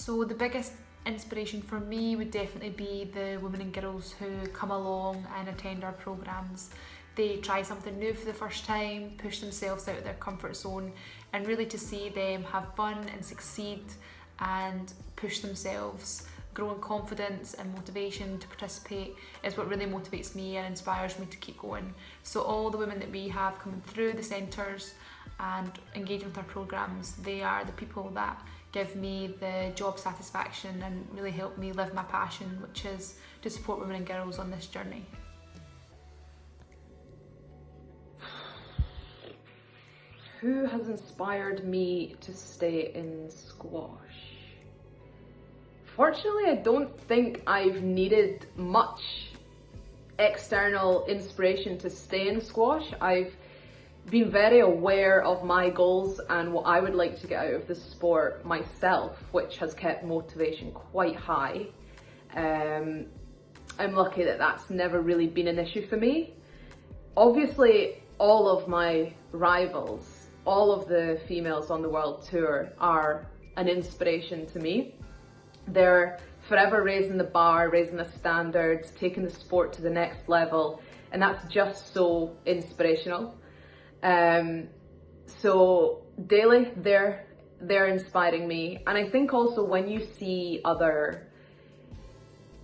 So the biggest inspiration for me would definitely be the women and girls who come along and attend our programmes. They try something new for the first time, push themselves out of their comfort zone, and really to see them have fun and succeed and push themselves, grow in confidence and motivation to participate is what really motivates me and inspires me to keep going. So all the women that we have coming through the centres and engaging with our programmes, they are the people that give me the job satisfaction and really help me live my passion, which is to support women and girls on this journey. Who has inspired me to stay in squash? Fortunately, I don't think I've needed much external inspiration to stay in squash. I've been very aware of my goals and what I would like to get out of the sport myself, which has kept motivation quite high. I'm lucky that that's never really been an issue for me. Obviously, all of my rivals, all of the females on the world tour are an inspiration to me. They're forever raising the bar, raising the standards, taking the sport to the next level, and that's just so inspirational. So daily, they're inspiring me, and I think also when you see other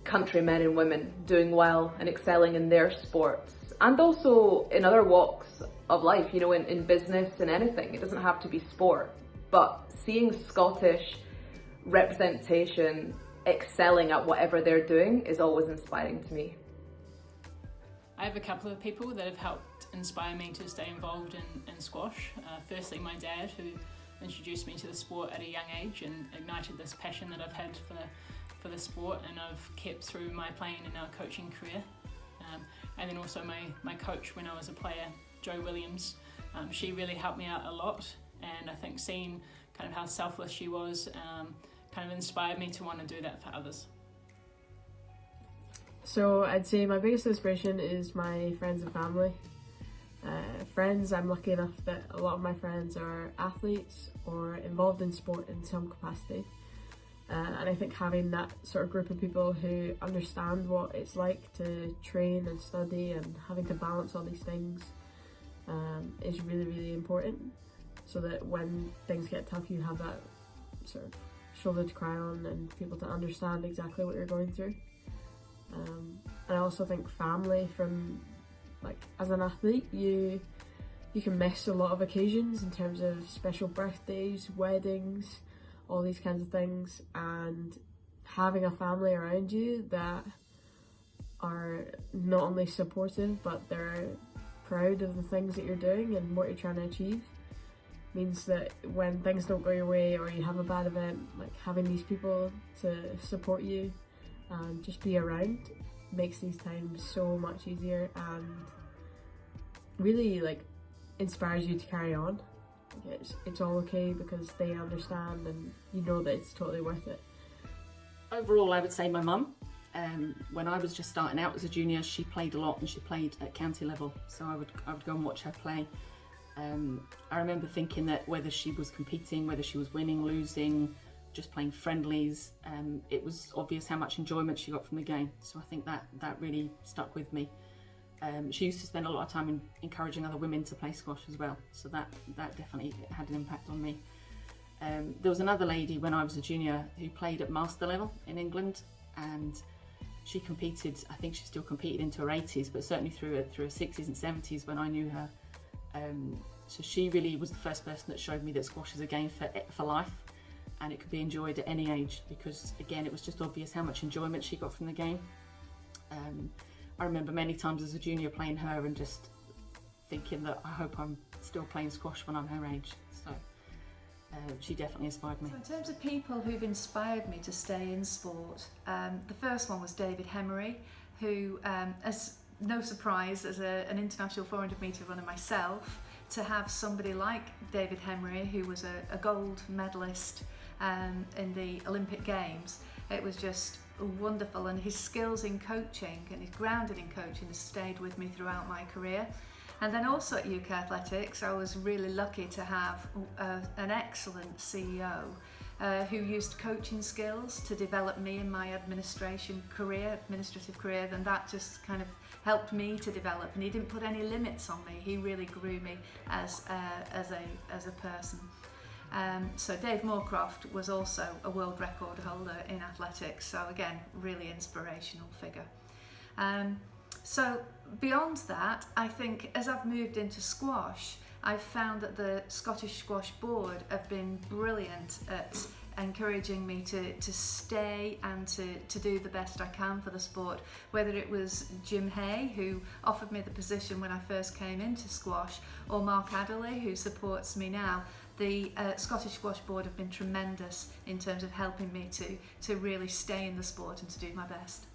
countrymen and women doing well and excelling in their sports, and also in other walks of life, you know, in business and anything, it doesn't have to be sport, but seeing Scottish representation excelling at whatever they're doing is always inspiring to me. I have a couple of people that have helped inspire me to stay involved in squash. Firstly, my dad, who introduced me to the sport at a young age and ignited this passion that I've had for the sport, and I've kept through my playing and now coaching career. And then also my coach when I was a player, Jo Williams. She really helped me out a lot, and I think seeing kind of how selfless she was kind of inspired me to want to do that for others. So I'd say my biggest inspiration is my friends and family. Friends, I'm lucky enough that a lot of my friends are athletes or involved in sport in some capacity. And I think having that sort of group of people who understand what it's like to train and study and having to balance all these things is really, really important, so that when things get tough you have that sort of shoulder to cry on and people to understand exactly what you're going through. And I also think family, from like as an athlete you can miss a lot of occasions in terms of special birthdays, weddings, all these kinds of things, and having a family around you that are not only supportive but they're proud of the things that you're doing and what you're trying to achieve means that when things don't go your way or you have a bad event, like having these people to support you and just be around makes these times so much easier and really like inspires you to carry on. It's all okay because they understand and you know that it's totally worth it. Overall, I would say my mum. When I was just starting out as a junior, she played a lot and she played at county level, so I would go and watch her play. I remember thinking that whether she was competing, whether she was winning, losing, just playing friendlies, it was obvious how much enjoyment she got from the game, so I think that really stuck with me. She used to spend a lot of time encouraging other women to play squash as well, so that definitely had an impact on me. There was another lady when I was a junior who played at master level in England, and she competed, I think she still competed into her 80s, but certainly through her 60s and 70s when I knew her. So she really was the first person that showed me that squash is a game for life, and it could be enjoyed at any age, because again it was just obvious how much enjoyment she got from the game. I remember many times as a junior playing her and just thinking that I hope I'm still playing squash when I'm her age. So she definitely inspired me. So in terms of people who've inspired me to stay in sport, the first one was David Hemery, who, as no surprise, as an international 400 metre runner myself, to have somebody like David Hemery, who was a gold medalist in the Olympic Games, it was just wonderful, and his skills in coaching and his grounding in coaching has stayed with me throughout my career. And then also at UK Athletics, I was really lucky to have an excellent CEO who used coaching skills to develop me in my administrative career, then that just kind of helped me to develop, and he didn't put any limits on me. He really grew me as a person. So Dave Moorcroft was also a world record holder in athletics, so again, really inspirational figure. So beyond that, I think as I've moved into squash, I've found that the Scottish Squash Board have been brilliant at encouraging me to stay and to do the best I can for the sport, whether it was Jim Hay, who offered me the position when I first came into squash, or Mark Adderley, who supports me now. The Scottish Squash Board have been tremendous in terms of helping me to really stay in the sport and to do my best.